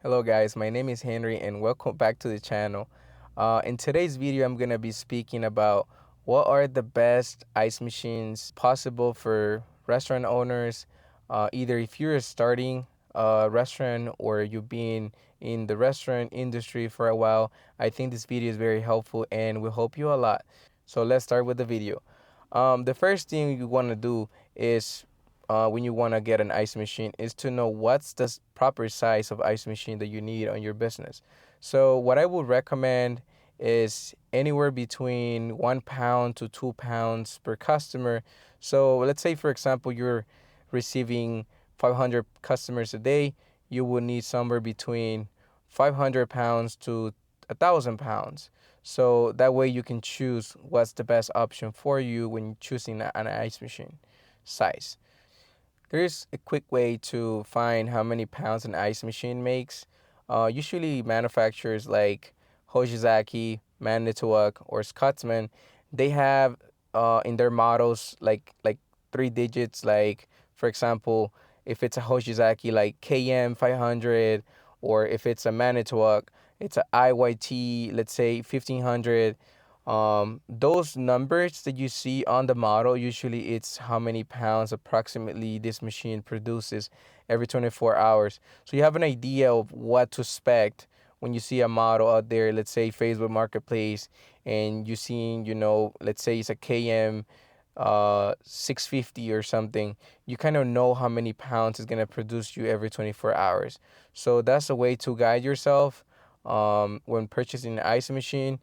Hello guys, my name is Henry and welcome back to the channel. In today's video, I'm going to be speaking about what are the best ice machines possible for restaurant owners. Either if you're starting a restaurant or you've been in the restaurant industry for a while, I think this video is very helpful and will help you a lot. So let's start with the video. The first thing you want to do is when you want to get an ice machine is to know what's the proper size of ice machine that you need on your business. So what I would recommend is anywhere between 1 pound to 2 pounds per customer. So let's say, for example, you're receiving 500 customers a day, you will need somewhere between 500 pounds to 1,000 pounds. So that way you can choose what's the best option for you when choosing an ice machine size. There's a quick way to find how many pounds an ice machine makes. Usually manufacturers like Hojizaki, Manitowoc, or Scotsman, they have in their models like three digits. Like for example, if it's a Hojizaki like KM 500, or if it's a Manitowoc, it's a IYT, let's say 1500. Those numbers that you see on the model, usually it's how many pounds approximately this machine produces every 24 hours. So you have an idea of what to expect when you see a model out there, let's say Facebook Marketplace, and you seeing, let's say it's a KM 650 or something, you kind of know how many pounds it's going to produce you every 24 hours. So that's a way to guide yourself when purchasing an ice machine.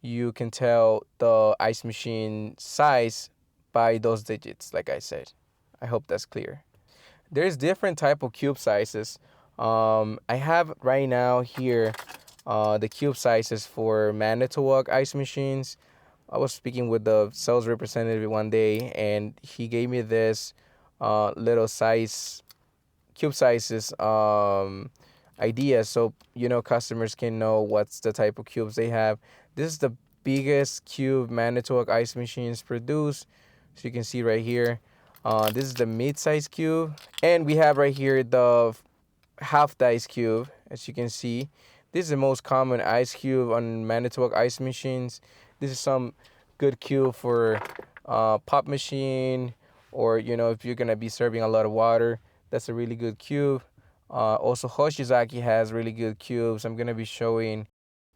You can tell the ice machine size by those digits, like I said. I hope that's clear. There's different type of cube sizes. I have right now here the cube sizes for Manitowoc ice machines. I was speaking with the sales representative one day, and he gave me this little size cube sizes idea, so customers can know what's the type of cubes they have. This is the biggest cube Manitowoc ice machines produce, so you can see right here. This is the mid-size cube, and we have right here the half the ice cube. As you can see, this is the most common ice cube on Manitowoc ice machines. This is some good cube for pop machine, or if you're gonna be serving a lot of water, that's a really good cube. Also, Hoshizaki has really good cubes. I'm gonna be showing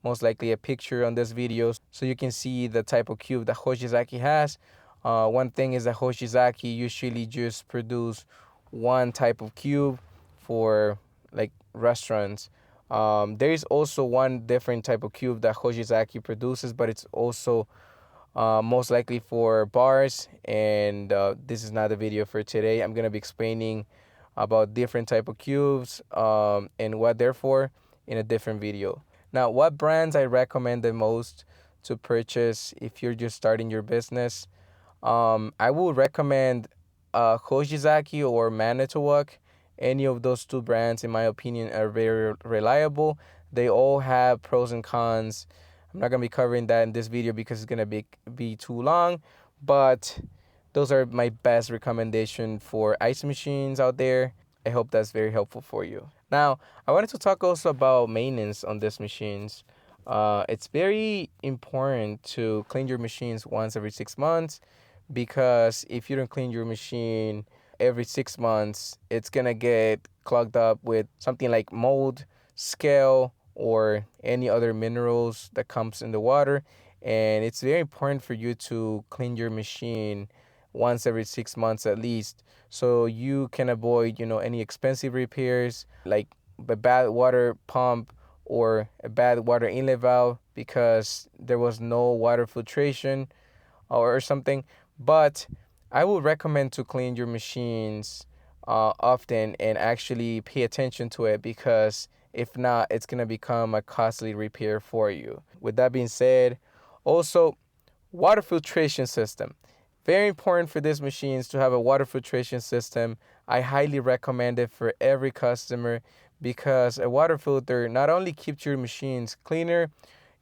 most likely a picture on this video so you can see the type of cube that Hoshizaki has. One thing is that Hoshizaki usually just produce one type of cube for like restaurants. There is also one different type of cube that Hoshizaki produces, but it's also most likely for bars. And this is not the video for today. I'm gonna be explaining about different type of cubes and what they're for in a different video. Now, what brands I recommend the most to purchase if you're just starting your business? I would recommend Hojizaki or Manitowoc. Any of those two brands, in my opinion, are very reliable. They all have pros and cons. I'm not gonna be covering that in this video because it's gonna be too long. But those are my best recommendation for ice machines out there. I hope that's very helpful for you. Now, I wanted to talk also about maintenance on these machines. It's very important to clean your machines once every 6 months, because if you don't clean your machine every 6 months, it's gonna get clogged up with something like mold, scale, or any other minerals that comes in the water. And it's very important for you to clean your machine once every 6 months at least, so you can avoid any expensive repairs like a bad water pump or a bad water inlet valve because there was no water filtration or something. But I would recommend to clean your machines often and actually pay attention to it, because if not, it's going to become a costly repair for you. With that being said, also, water filtration system. Very important for these machines to have a water filtration system. I highly recommend it for every customer, because a water filter not only keeps your machines cleaner,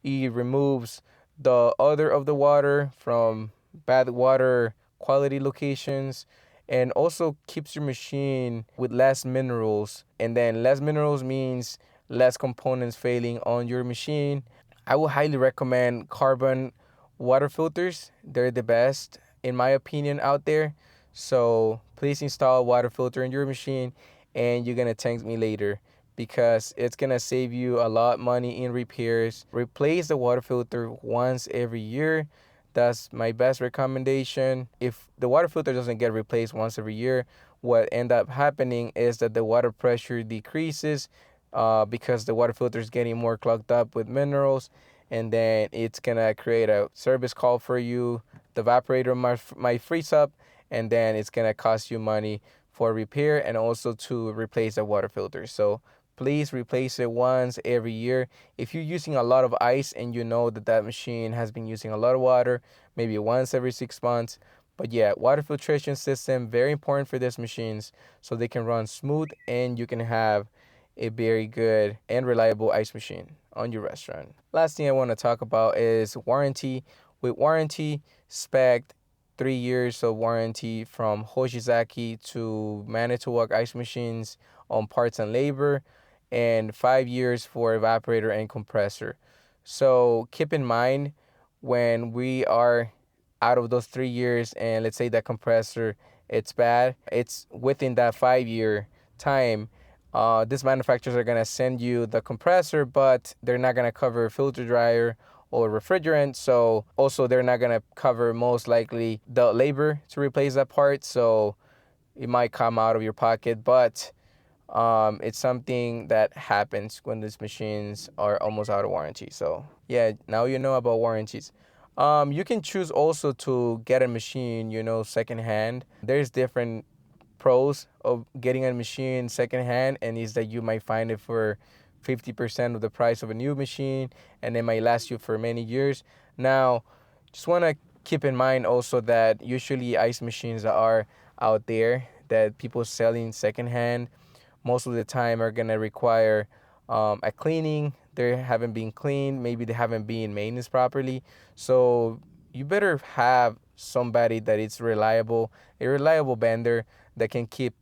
it removes the odor of the water from bad water quality locations, and also keeps your machine with less minerals. And then less minerals means less components failing on your machine. I would highly recommend carbon water filters. They're the best, in my opinion, out there. So please install a water filter in your machine, and you're gonna thank me later because it's gonna save you a lot of money in repairs. Replace the water filter once every year. That's my best recommendation. If the water filter doesn't get replaced once every year, what end up happening is that the water pressure decreases because the water filter is getting more clogged up with minerals, and then it's gonna create a service call for you. The evaporator might freeze up, and then it's gonna cost you money for repair and also to replace the water filter. So please replace it once every year. If you're using a lot of ice and you know that that machine has been using a lot of water, maybe once every 6 months. But yeah, water filtration system very important for these machines so they can run smooth and you can have a very good and reliable ice machine on your restaurant. Last thing I want to talk about is warranty. With warranty, spect 3 years of warranty from Hoshizaki to Manitowoc ice machines on parts and labor, and 5 years for evaporator and compressor. So keep in mind when we are out of those 3 years and let's say that compressor it's bad, it's within that 5 year time. These manufacturers are gonna send you the compressor, but they're not gonna cover filter dryer or refrigerant. So also they're not gonna cover most likely the labor to replace that part. So it might come out of your pocket, but it's something that happens when these machines are almost out of warranty. So yeah, now you know about warranties. You can choose also to get a machine, secondhand. There's different pros of getting a machine secondhand, and is that you might find it for 50% of the price of a new machine, and it might last you for many years. Now, just want to keep in mind also that usually ice machines that are out there that people selling secondhand most of the time are gonna require a cleaning. They haven't been cleaned. Maybe they haven't been maintenance properly. So you better have somebody that is reliable, a reliable vendor that can keep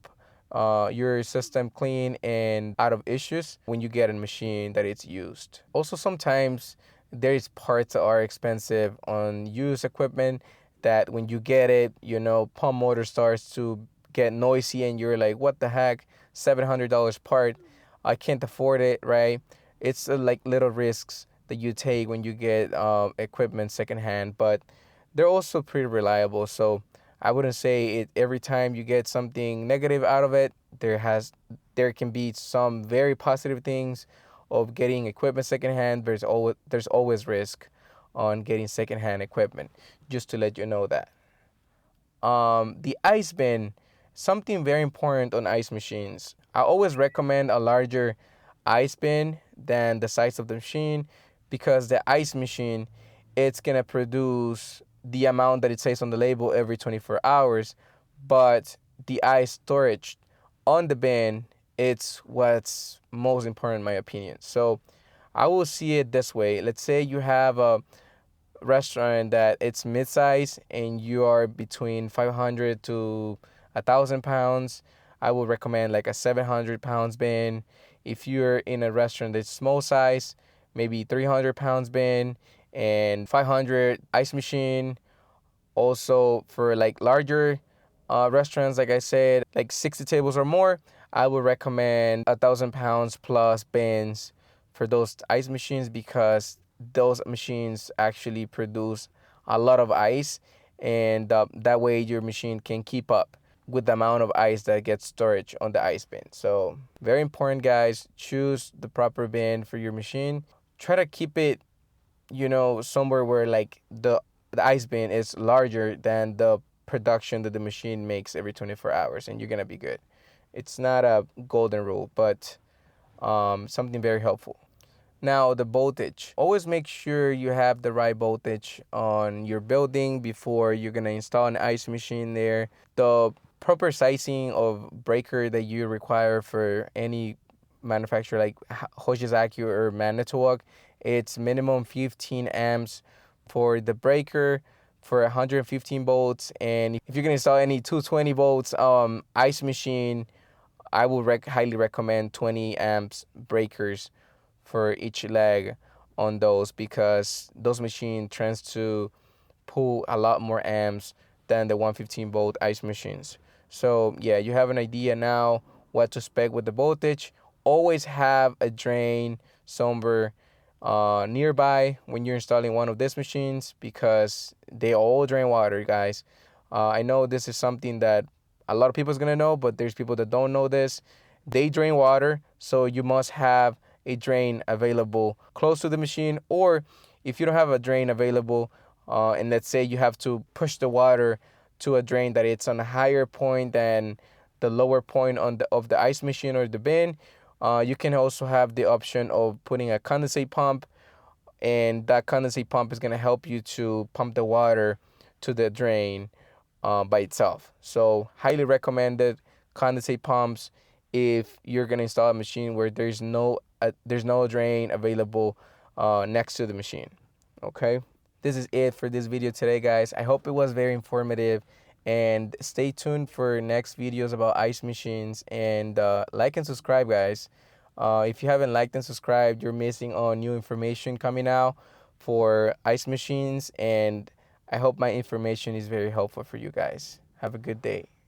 your system clean and out of issues when you get a machine that it's used. Also, sometimes there's parts that are expensive on used equipment that when you get it, pump motor starts to get noisy and you're like, what the heck? $700 part. I can't afford it, right? It's like little risks that you take when you get equipment secondhand, but they're also pretty reliable. So I wouldn't say it every time you get something negative out of it. There can be some very positive things of getting equipment secondhand. There's always risk on getting secondhand equipment. Just to let you know that. The ice bin, something very important on ice machines. I always recommend a larger ice bin than the size of the machine because the ice machine, it's gonna produce the amount that it says on the label every 24 hours, but the ice storage on the bin, it's what's most important in my opinion. So I will see it this way. Let's say you have a restaurant that it's mid-size and you are between 500 to 1,000 pounds, I would recommend like a 700 pounds bin. If you're in a restaurant that's small size, maybe 300 pounds bin and 500 ice machine. Also, for like larger restaurants, like I said, like 60 tables or more, I would recommend 1,000 pounds plus bins for those ice machines because those machines actually produce a lot of ice, and that way your machine can keep up with the amount of ice that gets storage on the ice bin. So very important, guys. Choose the proper bin for your machine. Try to keep it somewhere where like the ice bin is larger than the production that the machine makes every 24 hours, and you're gonna be good. It's not a golden rule, but something very helpful. Now, the voltage. Always make sure you have the right voltage on your building before you're gonna install an ice machine there. The proper sizing of breaker that you require for any manufacturer like Hoshizaki or Manitowoc, it's minimum 15 amps for the breaker for 115 volts. And if you're gonna install any 220 volts ice machine, I would highly recommend 20 amps breakers for each leg on those, because those machines tends to pull a lot more amps than the 115 volt ice machines. So yeah, you have an idea now what to expect with the voltage. Always have a drain somewhere nearby when you're installing one of these machines, because they all drain water, guys. I know this is something that a lot of people is gonna know, but there's people that don't know this. They drain water, so you must have a drain available close to the machine, or if you don't have a drain available, and let's say you have to push the water to a drain that it's on a higher point than the lower point on the ice machine or the bin, you can also have the option of putting a condensate pump, and that condensate pump is going to help you to pump the water to the drain by itself. So highly recommended condensate pumps if you're going to install a machine where there's no drain available next to the machine. Okay, this is it for this video today, guys. I hope it was very informative, and stay tuned for next videos about ice machines, and like and subscribe, guys. If you haven't liked and subscribed, you're missing on new information coming out for ice machines, and I hope my information is very helpful for you guys. Have a good day.